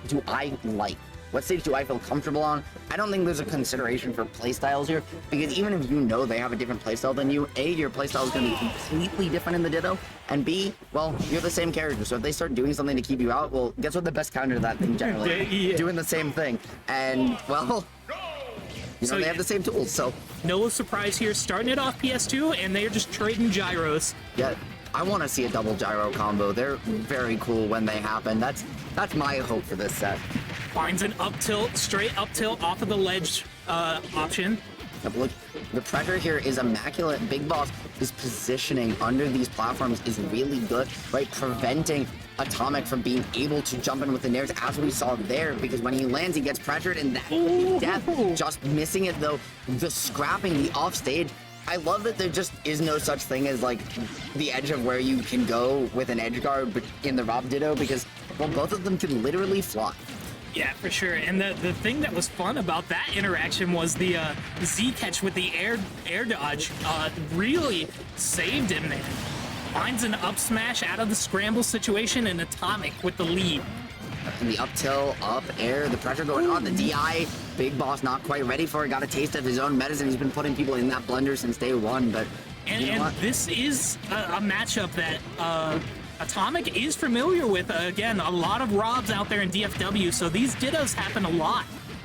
do I like? What stage do I feel comfortable on? I don't think there's a consideration for playstyles here, because even if you know they have a different playstyle than you, A, your playstyle is going to be completely different in the Ditto, and B, well, you're the same character, so if they start doing something to keep you out, well, guess what the best counter to that thing generally? Yeah. Doing the same thing. And, well, you know, they have the same tools, so. No surprise here, starting it off PS2, and they're just trading gyros. Yeah, I want to see a double gyro combo. They're very cool when they happen. That's my hope for this set. Finds an up tilt, straight up tilt off of the ledge option. Yep, look, the pressure here is immaculate. Big Boss is positioning under these platforms is really good, right? Preventing Atomic from being able to jump in with the nairs, as we saw there, because when he lands, he gets pressured, and that could be death. Just missing it, though. The scrapping, the offstage. I love that there just is no such thing as, like, the edge of where you can go with an edge guard in the R.O.B Ditto, because, well, both of them can literally fly. Yeah, for sure. And the thing that was fun about that interaction was the Z catch with the air dodge really saved him there. Finds an up smash out of the scramble situation, and Atomic with the lead. And the up tilt, up air, the pressure going on, the DI. Big Boss not quite ready for it. Got a taste of his own medicine. He's been putting people in that blender since day one, but and this is a matchup that Atomic is familiar with. Again, a lot of R.O.Bs out there in DFW, so these dittos happen a lot.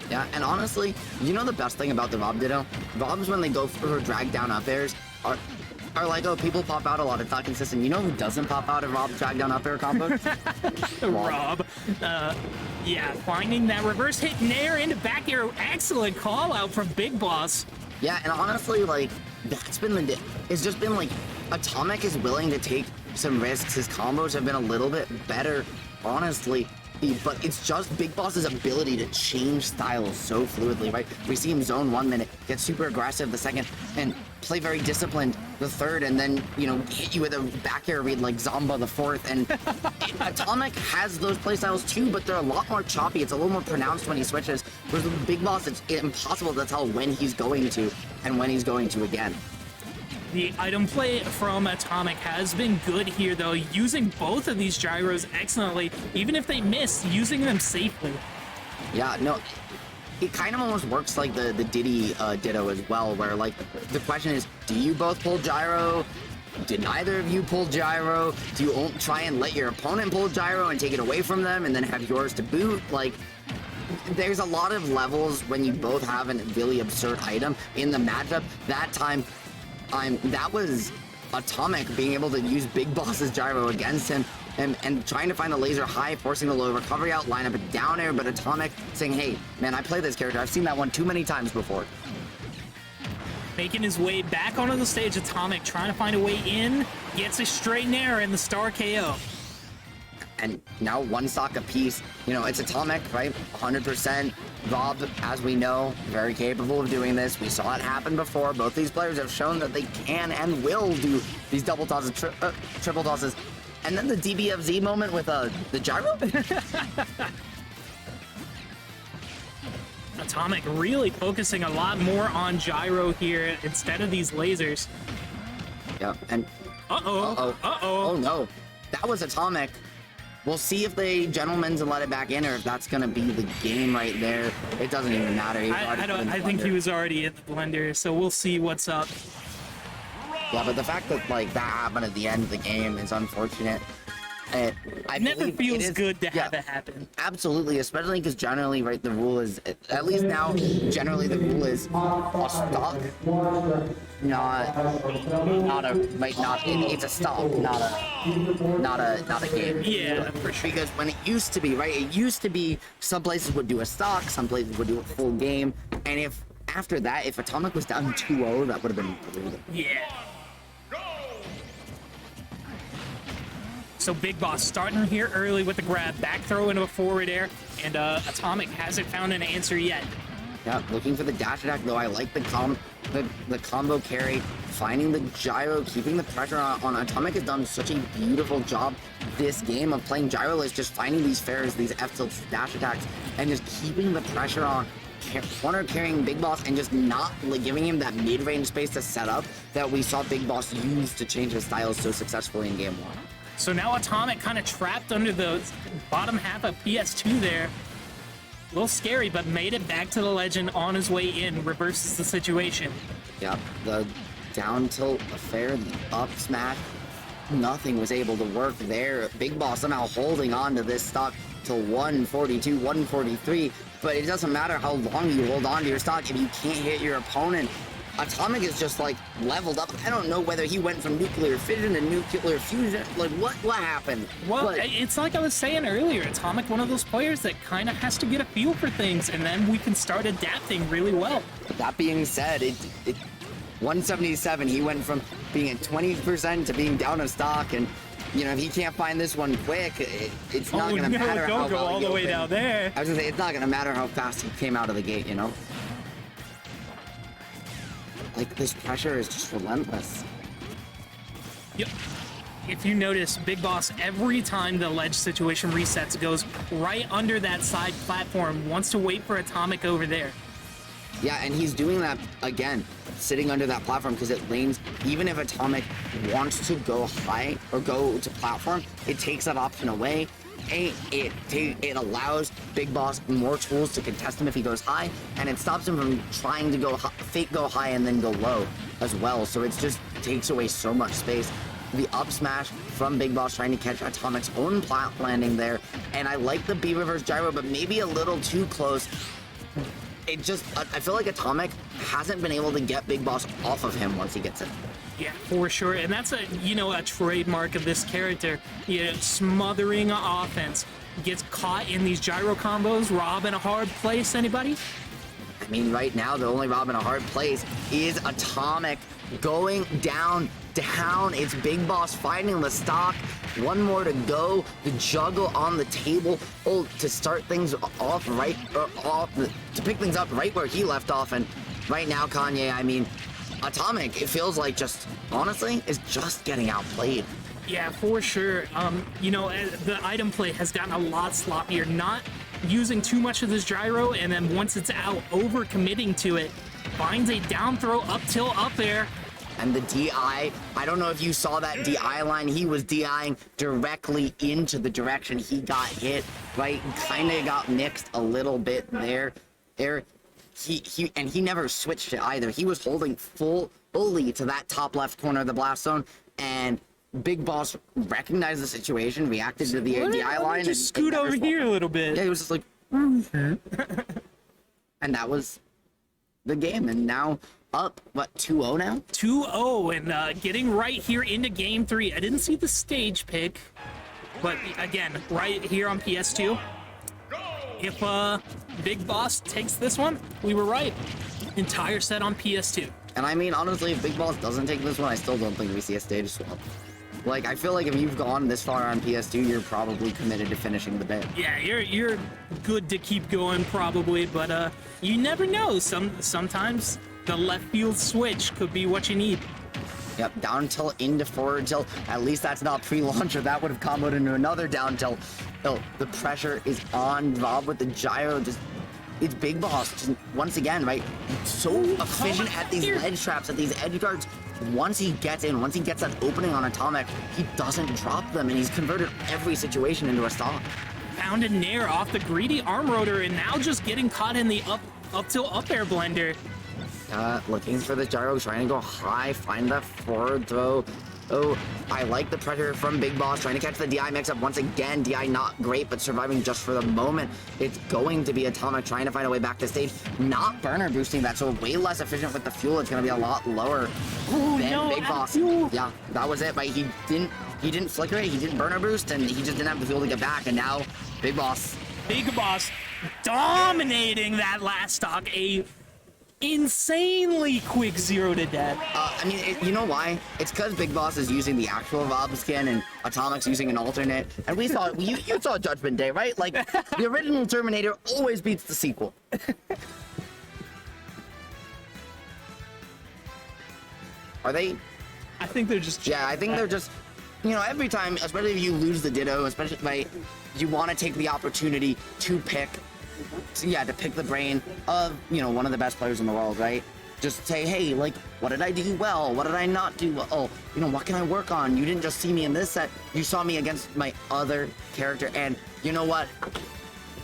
Yeah, and honestly, you know the best thing about the R.O.B Ditto? R.O.Bs, when they go for drag down up airs, are like, oh, people pop out a lot. It's not consistent. You know who doesn't pop out a R.O.B drag down up air combo? R.O.B. Yeah, finding that reverse hit nair into back air. Excellent call out from Big Boss. Yeah, and honestly, like, that's been it's just been like, Atomic is willing to take some risks. His combos have been a little bit better, honestly, but it's just Big Boss's ability to change styles so fluidly, right? We see him zone 1 minute, get super aggressive the second, and play very disciplined the third, and then, you know, hit you with a back air read like Zomba the fourth. And Atomic has those playstyles too, but they're a lot more choppy. It's a little more pronounced when he switches. Whereas with Big Boss, it's impossible to tell when he's going to and when he's going to again. The item play from Atomic has been good here, though, using both of these gyros excellently, even if they miss, using them safely. Yeah, no, it kind of almost works like the Diddy Ditto as well, where, like, the question is, do you both pull gyro? Did neither of you pull gyro? Do you try and let your opponent pull gyro and take it away from them and then have yours to boot? Like, there's a lot of levels when you both have a really absurd item in the matchup. That was Atomic being able to use Big Boss's gyro against him and trying to find the laser high, forcing the low recovery out, line up a down air, but Atomic saying, hey, man, I play this character. I've seen that one too many times before. Making his way back onto the stage, Atomic trying to find a way in, gets a straight nair and the star KO. And now one stock apiece. You know, it's Atomic, right? 100%. R.O.B, as we know, very capable of doing this. We saw it happen before. Both these players have shown that they can and will do these double tosses, triple tosses. And then the DBFZ moment with the gyro. Atomic really focusing a lot more on gyro here instead of these lasers. Yeah, and... Oh no. That was Atomic. We'll see if they gentlemen's and let it back in, or if that's gonna be the game right there. It doesn't even matter. I think he was already in the blender, so we'll see what's up. Yeah, but the fact that, like, that happened at the end of the game is unfortunate. It never feels good to have it happen. Absolutely, especially because generally, right, the rule is, at least now, generally the rule is a stock, it's a stock, not a game. Yeah, for sure. Because when it used to be, right, it used to be some places would do a stock, some places would do a full game, and if after that, if Atomic was down 2-0, that would have been brutal. Yeah. So Big Boss starting here early with the grab, back throw into a forward air, and Atomic hasn't found an answer yet. Yeah, looking for the dash attack, though. I like the combo carry, finding the gyro, keeping the pressure on. Atomic has done such a beautiful job this game of playing gyroless, just finding these fairs, these F-tilts, dash attacks, and just keeping the pressure on. Corner carrying Big Boss and just not giving him that mid-range space to set up that we saw Big Boss use to change his styles so successfully in game 1. So now Atomic kind of trapped under the bottom half of PS2 there. A little scary, but made it back to the legend on his way in, reverses the situation. Yep, the down tilt affair, the up smash, nothing was able to work there. Big Boss somehow holding on to this stock to 142, 143, but it doesn't matter how long you hold on to your stock if you can't hit your opponent. Atomic is just like leveled up. I don't know whether he went from nuclear fission to nuclear fusion. Like what happened? Well, But it's like I was saying earlier, Atomic, one of those players that kind of has to get a feel for things, and then we can start adapting really well. that being said, it 177, he went from being at 20% to being down a stock, and you know, if he can't find this one quick, it's not gonna matter how don't go well all he the way opened. down there. I was gonna say, it's not gonna matter how fast he came out of the gate, you know? Like, this pressure is just relentless. Yep. If you notice, Big Boss, every time the ledge situation resets, goes right under that side platform, wants to wait for Atomic over there. Yeah, and he's doing that again, sitting under that platform, because it lanes, even if Atomic wants to go high or go to platform, it takes that option away. It allows Big Boss more tools to contest him if he goes high, and it stops him from trying to go fake go high and then go low as well. So it just takes away so much space. The up smash from Big Boss trying to catch Atomic's own plat landing there, and I like the B reverse gyro, but maybe a little too close. I feel like Atomic hasn't been able to get Big Boss off of him once he gets it. Yeah, for sure. And that's a trademark of this character. Smothering offense. Gets caught in these gyro combos. R.O.B in a hard place, anybody? I mean, right now, the only R.O.B in a hard place is Atomic going down. It's Big Boss finding the stock. One more to go. The juggle on the table. To start things off to pick things up right where he left off. And right now, Kanye, I mean, Atomic, it feels like honestly, is just getting outplayed. Yeah, for sure. The item play has gotten a lot sloppier, not using too much of this gyro, and then once it's out, over committing to it, finds a down throw, up tilt, up air. And the DI, I don't know if you saw that DI line, he was DIing directly into the direction he got hit, right? Kind of got mixed a little bit there. He never switched it either. He was holding fully to that top left corner of the blast zone, and Big Boss recognized the situation, reacted to the DI line, just scoot over here a little bit. Yeah, he was just like, and that was the game. And now up, what, 2-0 now? 2-0, and getting right here into game 3. I didn't see the stage pick, but again, right here on PS2. If Big Boss takes this one, we were right. Entire set on PS2. And I mean, honestly, if Big Boss doesn't take this one, I still don't think we see a stage swap. Like, I feel like if you've gone this far on PS2, you're probably committed to finishing the bit. Yeah, you're good to keep going probably, but you never know. Sometimes the left field switch could be what you need. Yep, down tilt into forward tilt. At least that's not pre-launcher. That would have comboed into another down tilt. Oh, the pressure is on R.O.B with the gyro. It's Big Boss, just once again, right? So efficient at these ledge traps, at these edge guards. Once he gets that opening on Atomic, he doesn't drop them, and he's converted every situation into a stock. Found a nair off the greedy arm rotor, and now just getting caught in the up tilt up air blender. Looking for the gyro, trying to go high, find that forward throw. Oh, I like the pressure from Big Boss, trying to catch the DI mix-up once again. DI not great, but surviving just for the moment. It's going to be Atomic trying to find a way back to stage. Not burner boosting that, so way less efficient with the fuel. It's going to be a lot lower than Big Boss. Yeah, that was it, right? He didn't flicker it, he didn't burner boost, and he just didn't have the fuel to get back, and now Big Boss dominating that last stock. A insanely quick 0 to death. I mean, you know why? It's because Big Boss is using the actual R.O.B skin and Atomic's using an alternate. And we saw, you saw Judgment Day, right? Like, the original Terminator always beats the sequel. Are they? I think they're just... Yeah, I think they're just, every time, especially if you lose the ditto, especially, right, you want to take the opportunity to pick the brain of, one of the best players in the world, right? just say, hey, like, what did I do well? What did I not do well? Oh, you know, what can I work on? You didn't just see me in this set, you saw me against my other character, and you know what?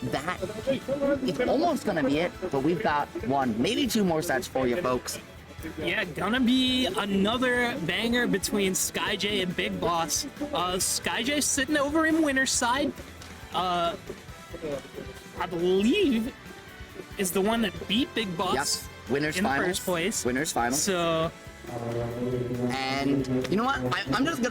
That is almost gonna be it, but we've got one, maybe two more sets for you folks. Yeah, gonna be another banger between SkyJ and Big Boss. SkyJ sitting over in winner's side. I believe is the one that beat Big Boss. Yes, winners in finals. first place. Winners finals. So, and you know what? I'm just gonna